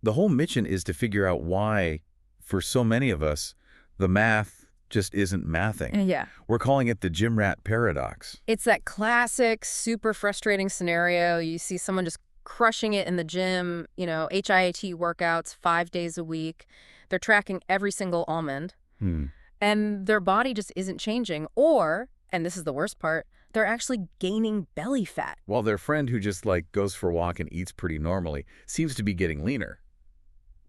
The whole mission is to figure out why, for so many of us, the math just isn't mathing. Yeah. We're calling it the gym rat paradox. It's that classic, super frustrating scenario. You see someone just crushing it in the gym, HIIT workouts 5 days a week. They're tracking every single almond. And their body just isn't changing. Or, and this is the worst part, they're actually gaining belly fat. While their friend who just goes for a walk and eats pretty normally seems to be getting leaner.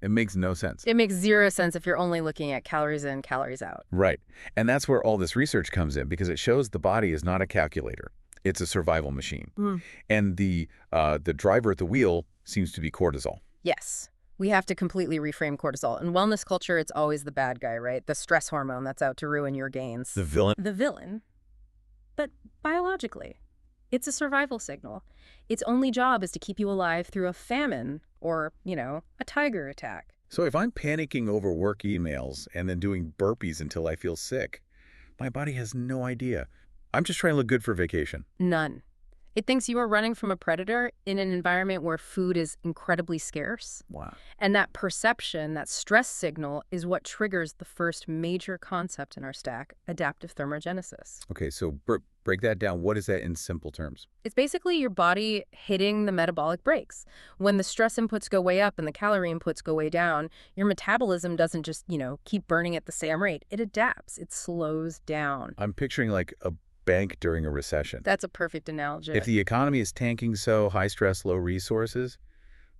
It makes no sense. It makes zero sense if you're only looking at calories in, calories out. Right. And that's where all this research comes in, because it shows the body is not a calculator. It's a survival machine. And the driver at the wheel seems to be cortisol. Yes. We have to completely reframe cortisol. In wellness culture, it's always the bad guy, right? The stress hormone that's out to ruin your gains. The villain. The villain. But biologically, it's a survival signal. Its only job is to keep you alive through a famine or, a tiger attack. So if I'm panicking over work emails and then doing burpees until I feel sick, my body has no idea. I'm just trying to look good for vacation. None. It thinks you are running from a predator in an environment where food is incredibly scarce. Wow. And that perception, that stress signal, is what triggers the first major concept in our stack, adaptive thermogenesis. Okay, so break that down. What is that in simple terms? It's basically your body hitting the metabolic brakes. When the stress inputs go way up and the calorie inputs go way down, your metabolism doesn't just, keep burning at the same rate. It adapts. It slows down. I'm picturing like a bank during a recession. That's a perfect analogy. If the economy is tanking so high stress, low resources,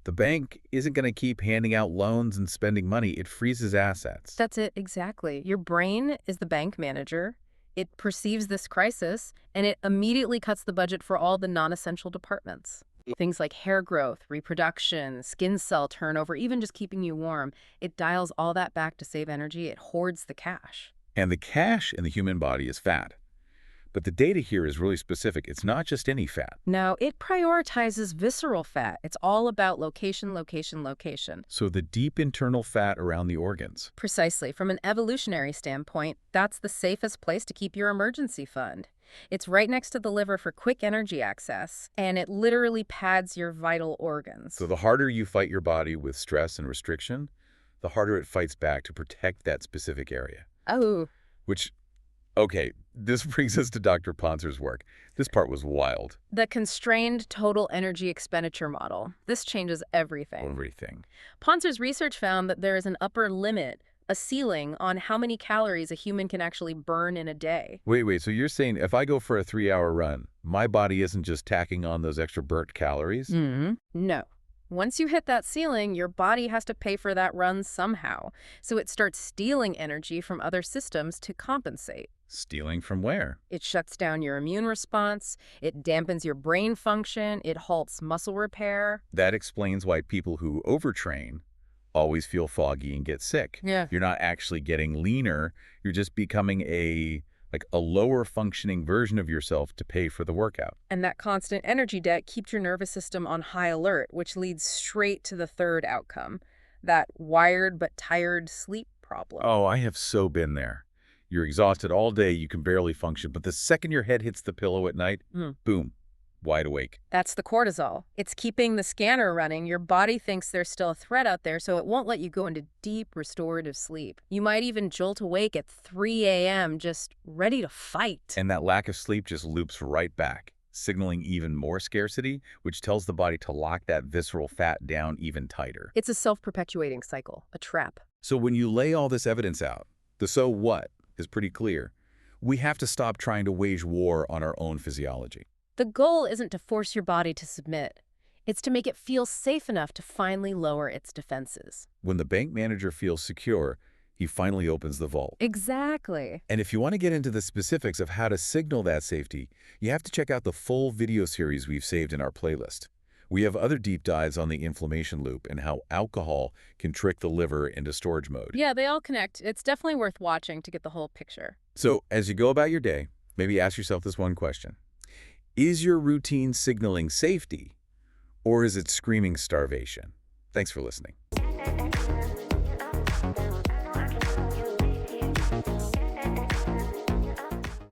the bank isn't going to keep handing out loans and spending money. It freezes assets. That's it, exactly. Your brain is the bank manager. It perceives this crisis, and it immediately cuts the budget for all the non-essential departments. Things like hair growth, reproduction, skin cell turnover, even just keeping you warm. It dials all that back to save energy. It hoards the cash. And the cash in the human body is fat. But the data here is really specific. It's not just any fat. No, it prioritizes visceral fat. It's all about location, location, location. So the deep internal fat around the organs. Precisely. From an evolutionary standpoint, that's the safest place to keep your emergency fund. It's right next to the liver for quick energy access, and it literally pads your vital organs. So the harder you fight your body with stress and restriction, the harder it fights back to protect that specific area. Oh. Okay, this brings us to Dr. Ponser's work. This part was wild. The constrained total energy expenditure model. This changes everything. Ponser's research found that there is an upper limit, a ceiling, on how many calories a human can actually burn in a day. Wait, so you're saying if I go for a 3-hour run, my body isn't just tacking on those extra burnt calories? No. Once you hit that ceiling, your body has to pay for that run somehow. So it starts stealing energy from other systems to compensate. Stealing from where? It shuts down your immune response, it dampens your brain function, it halts muscle repair. That explains why people who overtrain always feel foggy and get sick. Yeah. You're not actually getting leaner, you're just becoming a lower functioning version of yourself to pay for the workout. And that constant energy debt keeps your nervous system on high alert, which leads straight to the third outcome, that wired but tired sleep problem. Oh, I have so been there. You're exhausted all day, you can barely function, but the second your head hits the pillow at night, boom, wide awake. That's the cortisol. It's keeping the scanner running. Your body thinks there's still a threat out there, so it won't let you go into deep restorative sleep. You might even jolt awake at 3 a.m. just ready to fight. And that lack of sleep just loops right back, signaling even more scarcity, which tells the body to lock that visceral fat down even tighter. It's a self-perpetuating cycle, a trap. So when you lay all this evidence out, the so what is pretty clear. We have to stop trying to wage war on our own physiology. The goal isn't to force your body to submit. It's to make it feel safe enough to finally lower its defenses. When the bank manager feels secure, he finally opens the vault. Exactly. And if you want to get into the specifics of how to signal that safety, you have to check out the full video series we've saved in our playlist. We have other deep dives on the inflammation loop and how alcohol can trick the liver into storage mode. Yeah, they all connect. It's definitely worth watching to get the whole picture. So as you go about your day, maybe ask yourself this one question. Is your routine signaling safety, or is it screaming starvation? Thanks for listening.